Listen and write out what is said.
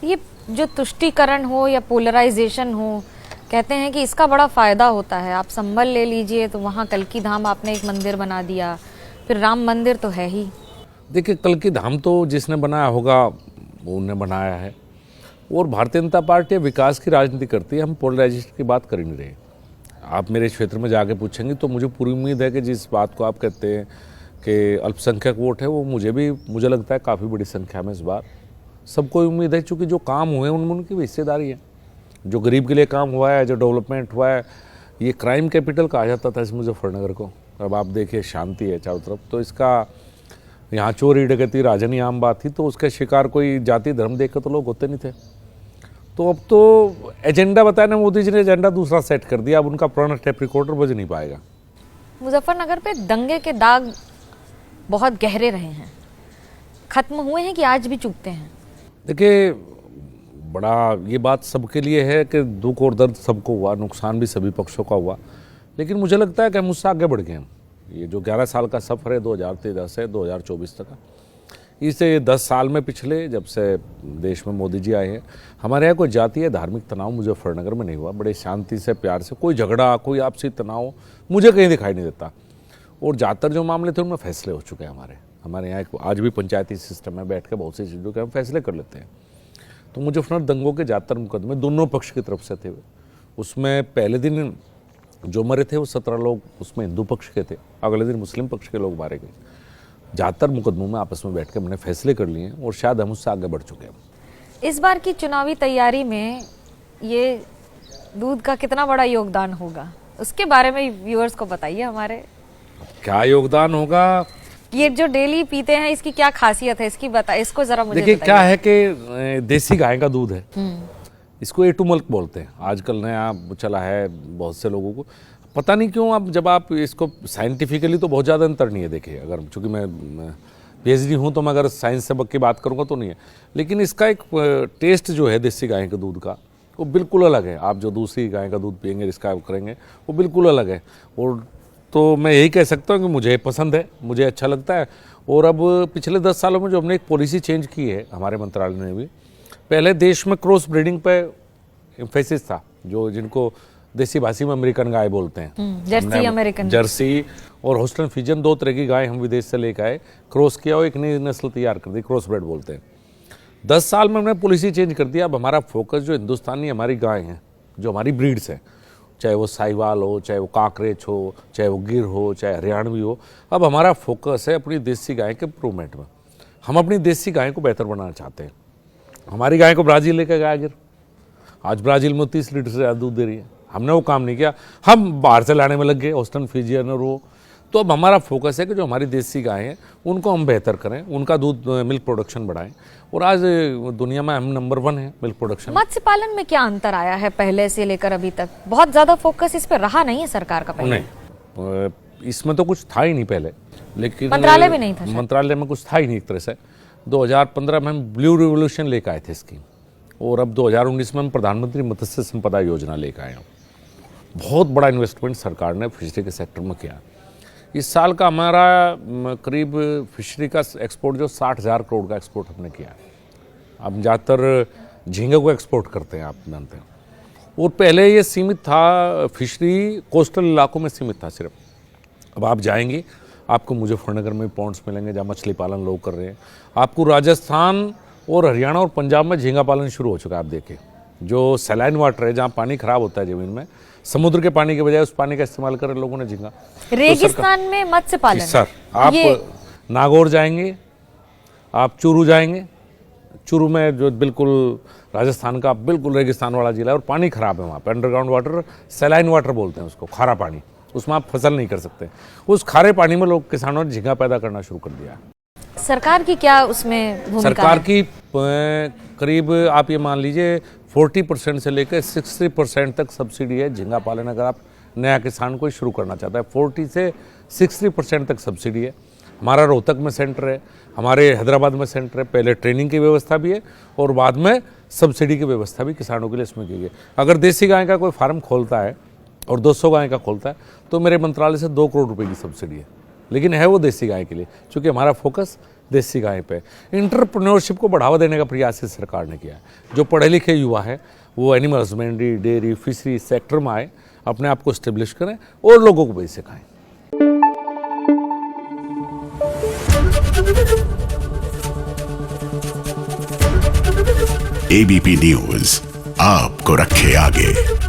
ये जो तुष्टीकरण हो या पोलराइजेशन हो, कहते हैं कि इसका बड़ा फायदा होता है। आप संभल ले लीजिए तो वहाँ कल्की धाम आपने एक मंदिर बना दिया, फिर राम मंदिर तो है ही। देखिए, कल्की धाम तो जिसने बनाया होगा वो उन्होंने बनाया है, और भारतीय जनता पार्टी विकास की राजनीति करती है। हम पोलराइजेशन की बात कर ही नहीं रहे। आप मेरे क्षेत्र में जाके पूछेंगे तो मुझे पूरी उम्मीद है कि जिस बात को आप कहते हैं कि अल्पसंख्यक वोट है, वो मुझे लगता है काफ़ी बड़ी संख्या में इस बार सबको उम्मीद है, क्योंकि जो काम हुए उनमें उनकी भी हिस्सेदारी है। जो गरीब के लिए काम हुआ है, जो डेवलपमेंट हुआ है, ये क्राइम कैपिटल कहा जाता था इस मुजफ्फरनगर को। अब आप देखिए, शांति है चारों तरफ, तो इसका यहाँ चोरी डकैती राजनी आम बात थी, तो उसका शिकार कोई जाति धर्म देख कर तो लोग होते नहीं थे। तो अब तो एजेंडा बताया ना मोदी जी ने, एजेंडा दूसरा सेट कर दिया। अब उनका पुराना टेप रिकॉर्डर बज नहीं पाएगा। मुजफ्फरनगर पे दंगे के दाग बहुत गहरे रहे हैं, खत्म हुए हैं कि आज भी चुभते हैं? देखिए, बड़ा ये बात सबके लिए है कि दुख और दर्द सबको हुआ, नुकसान भी सभी पक्षों का हुआ, लेकिन मुझे लगता है कि हम उससे आगे बढ़ गए हैं। ये जो 11 साल का सफ़र है 2013 से 2024 तक का, इसे 10 साल में पिछले जब से देश में मोदी जी आए हैं, हमारे यहाँ कोई जातीय धार्मिक तनाव मुजफ्फरनगर में नहीं हुआ। बड़े शांति से, प्यार से, कोई झगड़ा, कोई आपसी तनाव मुझे कहीं दिखाई नहीं देता। और ज़्यादातर जो मामले थे उनमें फैसले हो चुके हैं। हमारे यहाँ आज भी पंचायती सिस्टम में बैठ के बहुत सी चीज़ों के हम फैसले कर लेते हैं। तो मुजफ्फरनगर दंगों के ज़्यादातर मुकदमे दोनों पक्ष की तरफ से थे। उसमें पहले दिन जो मरे थे वो 17 लोग उसमें हिंदू पक्ष के थे, अगले दिन मुस्लिम पक्ष के लोग मारे गए। ज़्यादातर मुकदमों में आपस में बैठ के हमने फैसले कर लिए हैं, और शायद हम उससे आगे बढ़ चुके हैं। इस बार की चुनावी तैयारी में ये दूध का कितना बड़ा योगदान होगा, उसके बारे में व्यूअर्स को बताइए हमारे। क्या योगदान होगा? ये जो डेली पीते हैं इसकी क्या खासियत है, इसको जरा मुझे देखिए, बताइए। क्या है कि देसी गाय का दूध है, इसको ए टू मिल्क बोलते हैं। आजकल नया चला है, बहुत से लोगों को पता नहीं क्यों। अब जब आप इसको साइंटिफिकली तो बहुत ज़्यादा अंतर नहीं है। देखिए, अगर चूँकि मैं PhD हूँ तो मैं अगर साइंस सबक की बात करूँगा तो नहीं है, लेकिन इसका एक टेस्ट जो है देसी गाय के दूध का, वो बिल्कुल अलग है। आप जो दूसरी गाय का दूध पियेंगे, इसका करेंगे, वो बिल्कुल अलग है। और तो मैं यही कह सकता हूँ कि मुझे पसंद है, मुझे अच्छा लगता है। और अब पिछले 10 सालों में जो हमने एक पॉलिसी चेंज की है हमारे मंत्रालय ने भी, पहले देश में क्रॉस ब्रीडिंग पे एम्फेसिस था, जो जिनको देसी भाषी में अमेरिकन गाय बोलते हैं, जर्सी अमेरिकन, जर्सी और होस्टन फ्रीजियन, 2 तरह की गाय हम विदेश से लेकर आए, क्रॉस किया और एक नई नस्ल तैयार कर दी, क्रॉस ब्रेड बोलते हैं। 10 साल में हमने पॉलिसी चेंज कर दिया। अब हमारा फोकस जो हिंदुस्तानी हमारी गाय हैं, जो हमारी ब्रीड्स हैं, चाहे वो साहिवाल हो, चाहे वो काकरेच हो, चाहे वो गिर हो, चाहे हरियाणवी हो, अब हमारा फोकस है अपनी देसी गाय के इम्प्रूवमेंट में। हम अपनी देसी गाय को बेहतर बनाना चाहते हैं। हमारी गाय को ब्राज़ील लेकर गया गिर, आज ब्राज़ील में 30 लीटर से ज़्यादा दूध दे रही है। हमने वो काम नहीं किया, हम बाहर से लाने में लग गए, होस्टन फ्रीजियन और वो। तो अब हमारा फोकस है कि जो हमारी देसी गाय हैं उनको हम बेहतर करें, उनका दूध मिल्क प्रोडक्शन बढ़ाएं। और आज दुनिया में हम नंबर 1 है मिल्क प्रोडक्शन। मत्स्य पालन में क्या अंतर आया है पहले से लेकर अभी तक? बहुत ज्यादा फोकस इस पे रहा नहीं है सरकार का पहले। नहीं, इसमें तो कुछ था ही नहीं पहले, लेकिन मंत्रालय भी नहीं था, मंत्रालय में कुछ था ही नहीं एक तरह से। 2015 में हम ब्लू रिवोल्यूशन लेकर आए थे इसकी, और अब 2019 में हम प्रधानमंत्री मत्स्य संपदा योजना लेकर आए हैं। बहुत बड़ा इन्वेस्टमेंट सरकार ने फिशरी के सेक्टर में किया। इस साल का हमारा करीब फिशरी का एक्सपोर्ट जो 60,000 करोड़ का एक्सपोर्ट हमने किया है। अब ज़्यादातर झींगे को एक्सपोर्ट करते हैं, आप जानते हैं। और पहले ये सीमित था, फिशरी कोस्टल इलाकों में सीमित था सिर्फ। अब आप जाएंगे, आपको मुजफ्फरनगर में पॉन्ड्स मिलेंगे जहाँ मछली पालन लोग कर रहे हैं। आपको राजस्थान और हरियाणा और पंजाब में झींगा पालन शुरू हो चुका है। आप देखिए, जो सैलाइन वाटर है, जहाँ पानी खराब होता है ज़मीन में, समुद्र के पानी के बजाय उस पानी का इस्तेमाल कर लोगों ने झींगा। रेगिस्तान में मत्स्य पालन सर, आप नागौर जाएंगे, आप चूरू जाएंगे, चूरू में जो बिल्कुल राजस्थान का बिल्कुल रेगिस्तान वाला जिला है और पानी खराब है वहाँ पे। अंडरग्राउंड वाटर, सैलाइन वाटर बोलते हैं उसको, खारा पानी, उसमें आप फसल नहीं कर सकते। उस खारे पानी में लोग किसानों ने झींगा पैदा करना शुरू कर दिया। सरकार की क्या उसमें भूमिका सरकार है? की करीब आप ये मान लीजिए 40% से लेकर 60% तक सब्सिडी है झींगा पालन। अगर आप नया किसान कोई शुरू करना चाहता है, 40 से 60% तक सब्सिडी है। हमारा रोहतक में सेंटर है, हमारे हैदराबाद में सेंटर है। पहले ट्रेनिंग की व्यवस्था भी है और बाद में सब्सिडी की व्यवस्था भी किसानों के लिए इसमें की गई। अगर देसी गाय का कोई फार्म खोलता है और 200 गाय का खोलता है तो मेरे मंत्रालय से 2 करोड़ रुपए की सब्सिडी है, लेकिन है वो देसी गाय के लिए, क्योंकि हमारा फोकस देसी गाय पे। इंटरप्रेन्योरशिप को बढ़ावा देने का प्रयास इस सरकार ने किया है। जो पढ़े लिखे युवा है वो animal husbandry, dairy, fishery sector में आए, अपने आप को स्टेब्लिश करें और लोगों को भी सिखाएं। एबीपी न्यूज आपको रखे आगे।